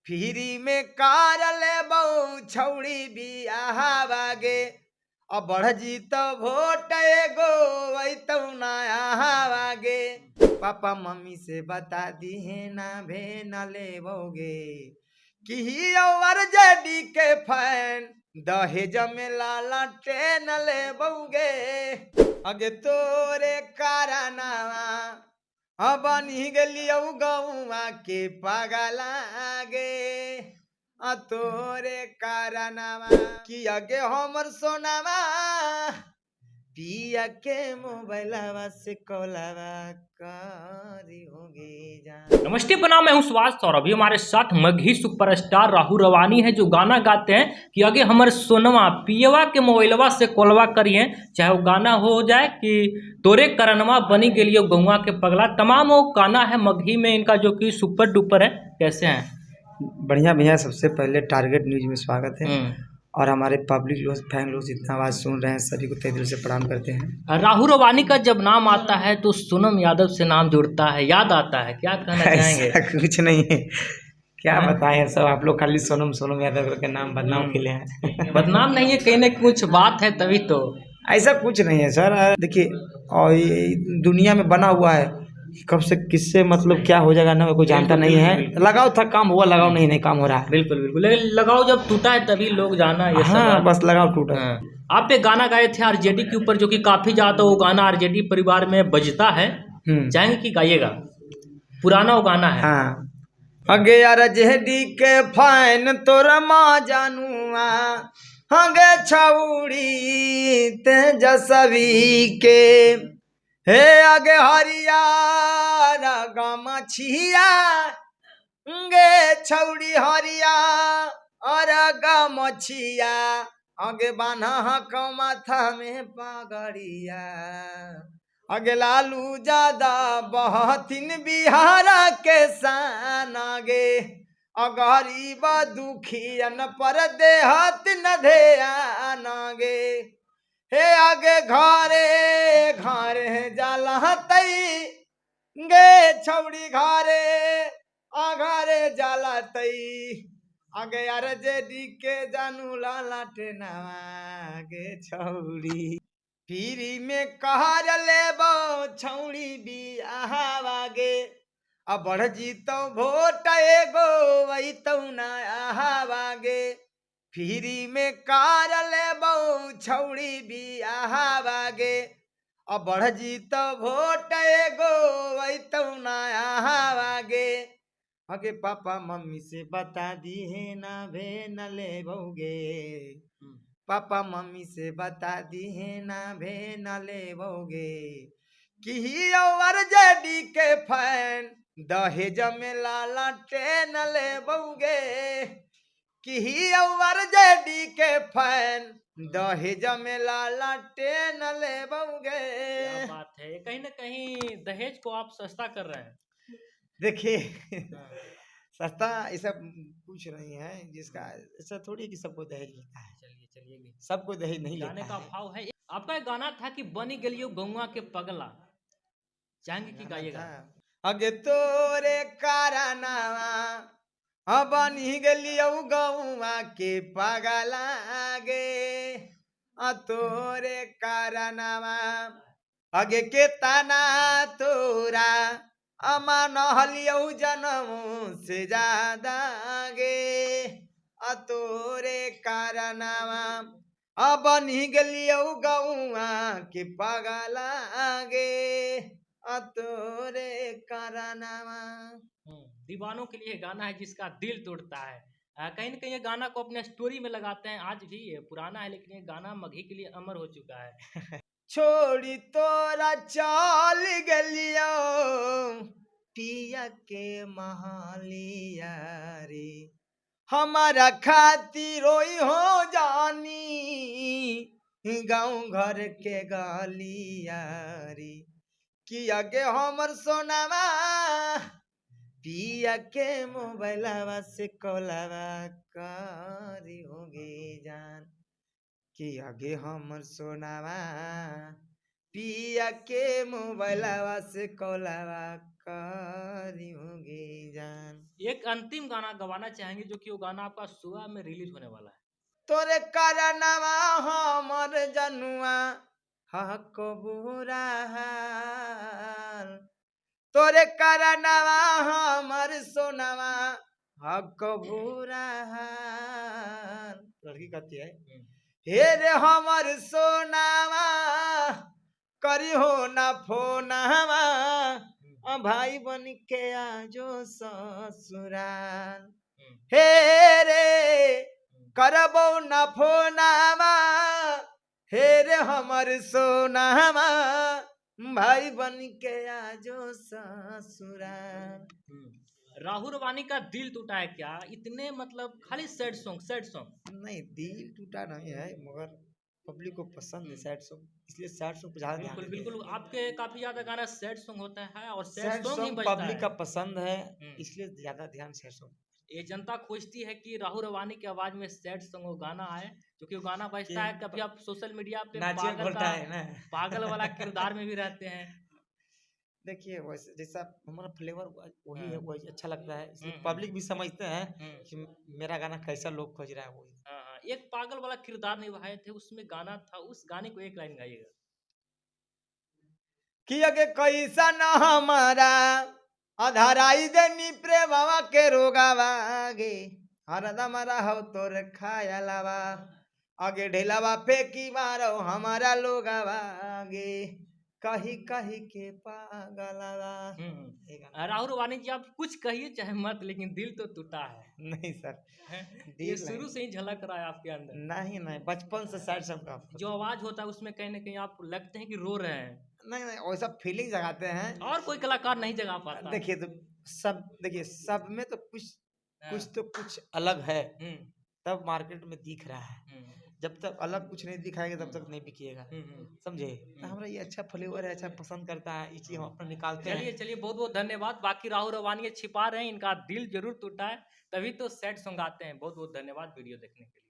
Free में car ले बहु छौड़ी बियाहवागे अब बढ़ जी तो वोट एगो वैतौ नयावागे पापा मम्मी से बता दी है ना भे न लेबोगे कि हीरो जेडी के फैन दहेज में लाला ट्रेन लेबोगे अगे तोरे कारनामा अब बनी गलियौ गौआ के पगलागे तोरे कारनामा कि अगे हमर सोनामा पिया के मोबाइलवा से कॉलवा करी होगे जान। नमस्ते प्रणाम, मैं हूं सुभाष और अभी हमारे साथ मगही सुपरस्टार राहुल रवानी है जो गाना गाते हैं कि आगे हमर सोनवा पियवा के मोबाइलवा से कॉलवा करिए। चाहे वो गाना हो जाए कि तोरे करनवा बनी गेलियो गौवा के पगला, तमाम वो गाना है मगही में इनका जो कि सुपर डुपर है। कैसे हैं? बढ़िया भैया, सबसे पहले टारगेट न्यूज में स्वागत है और हमारे पब्लिक लोग फैन लोग जितना आवाज़ सुन रहे हैं सभी को तहे दिल से प्रणाम करते हैं। राहुल रवानी का जब नाम आता है तो सोनम यादव से नाम जुड़ता है, याद आता है, क्या कहना चाहेंगे? ऐसा कुछ नहीं है, क्या बताएं, सब आप लोग खाली सोनम सोनम यादव के नाम बदनाम के लिए हैं। बदनाम नहीं है, कहीं ना कुछ बात है तभी तो। ऐसा कुछ नहीं है सर, देखिए और ये दुनिया में बना हुआ है, कब से किससे मतलब क्या हो जाएगा ना कोई जानता नहीं है। लगाओ था काम हुआ, लगाओ नहीं काम हो रहा है। बिल्कुल बिल्कुल, लेकिन लगाओ जब टूटा है तभी लोग जाना ये सब। हाँ बस लगाओ टूटा। आप एक गाना गाए थे आरजेडी के ऊपर जो कि काफी ज्यादा वो गाना आरजेडी परिवार में बजता है, चाहेंगे कि गाइएगा? पुराना वो गाना है। हाँ अगे आरजेडी के फैन तोरा माँ जानूआ हगे छौड़ी तेजस्वी के हे आगे हरियाणा गमछिया गे छौड़ी हरिया और गमछिया आगे बान्हा क माथा में पगड़िया आगे लालू ज्यादा बहतिन बिहारा के सान आगे गरीब दुखियन पर देहत न ध्यान आगे हे आगे घरे घरे जाला तई गे छौड़ी घरे घरे जाला तई आगे यार जेडी के जानू लाला टेनावा गे छौड़ी फ्री में कहर लेबो छौड़ी बियाहवागे अब बढ़ जीतो वोट एगो वैतौ नयावागे फ्री में कार लेबो छौड़ी बियाहवागे अब बढ़ जीतो वोट एगो वैतौ नयावागे अगे पापा मम्मी से बता दी है ना भे न लेबोगे पापा मम्मी से बता दी है ना भे न लेबोगे कि हीरो जेडी के फैन दहेज में लाला ट्रेन लेबोगे कि हीरो जेडी के फैन दहेज में लाला ट्रेन लेबोगे। क्या बात है, कहीं ना कहीं दहेज को आप सस्ता कर रहे हैं। देखिए सस्ता ऐसा कुछ नहीं है, जिसका ऐसा थोड़ी कि सबको दहेज मिलता है। चलिए चलिए, सबको दहेज नहीं गाने लेता का है। भाव है। आपका एक गाना था कि बनी गेलियो गौवा के पगला, चाहेंगे कि गाइएगा? अगे तोरे कारनामा अब बनी गेलियो गौवा के पगलागे तोरे कारनामा अगे के तना तोरा अमा नहलियो जनम से ज्यादा गे तोरे कारनामा अब बनी गेलियो गौआ के पगला गे तोरे कारनामा। दीवानों के लिए गाना है जिसका दिल तोड़ता है। कहीं ना कहीं ये गाना को अपने स्टोरी में लगाते हैं। आज भी ये पुराना है लेकिन ये गाना मगही के लिए अमर हो चुका है। छोड़ी तोरा चल गलियो पिया के महालिया रे हमारा खातिर रोई हो जानी गाँव घर के गलिया रे कि आगे हमर सोनावा पिया के मोबाइलवा से कॉलवा करी होगे जान कि आगे हमर सोनावा पिया के मोबाइलवा से कॉलवा करोगे जान। एक अंतिम गाना गवाना चाहेंगे जो कि वो गाना आपका सुबह में रिलीज होने वाला है। तोरे करनवा हमर जनुआ हक बुरा हाल, तोरे करनवा हमर सोनवा हक बुरा हाल। लड़की कहती है, हे रे हमर सोनावा करी हो ना फोनवा, भाई बन के आजो ससुराल। हे रे करबो ना फोनवा, हे रे हमर सोनावा भाई बन के आजो ससुराल। राहुल रवानी का दिल टूटा है क्या? इतने मतलब खाली सैड सॉन्ग। नहीं, दिल टूटा नहीं है, मगर पब्लिक को पसंद है सैड सॉन्ग, इसलिए सैड सॉन्ग पे ज्यादा ध्यान बिल्कुल देते हैं। बिल्कुल, आपके काफी ज्यादा गाना सैड सॉन्ग होता है और सैड सैड सॉन्ग ही सॉन्ग बजता पब्लिक है। का पसंद है, इसलिए ज्यादा ध्यान सैड सॉन्ग। ये जनता खोजती है कि राहुल रवानी की आवाज में सैड सॉन्ग वो गाना आए, क्योंकि वो गाना बजता है। कभी आप सोशल मीडिया पे नाचिए घोलटा है ना। पागल वाला किरदार में भी रहते हैं। देखिए वैसे जैसा हमारा फ्लेवर वही है, हाँ। वही अच्छा लगता है, इसलिए हम्म, पब्लिक भी समझते हैं हम्म। कि मेरा गाना कैसा लोग खोज रहा है वही। हाँ हाँ, एक पागल वाला किरदार निभाए थे, उसमें गाना था, उस गाने को एक लाइन गाइएगा। कि अगे कैसा न हमारा अधराई देनी प्रेमवा के रोगावा गे, हरदम रहो तोर खायलावा, आगे ढेलावा फेंकी मारो हमारा लोगावा गे, कही कही के पागलवा। ये गाना। राहुल रवानी जी, आप कुछ कहिए चाहे मत, लेकिन दिल तो टूटा है। नहीं सर, ये दिल शुरू नहीं। से ही झलक रहा है आपके अंदर। नहीं, बचपन से सैड सॉन्ग का। जो आवाज होता है उसमें कहीं ना कहीं आप लगते हैं कि रो रहे हैं, नहीं वैसा फीलिंग जगाते हैं। और कोई कलाकार नहीं जगा पाता। देखिए सब में तो कुछ हाँ। कुछ तो कुछ अलग है, हम्म, तब मार्केट में दिख रहा है। हम्म, जब तक अलग कुछ नहीं दिखाएगा तब तक नहीं बिकेगा, समझे। तो हमारा ये अच्छा फ्लेवर है, अच्छा पसंद करता है, ये चीज हम अपना निकालते चलिए हैं। चलिए, बहुत बहुत धन्यवाद। बाकी राहुल रवानी ये छिपा रहे हैं, इनका दिल जरूर टूटा है, तभी तो सैड सॉन्ग आते हैं। बहुत बहुत धन्यवाद वीडियो देखने के लिए।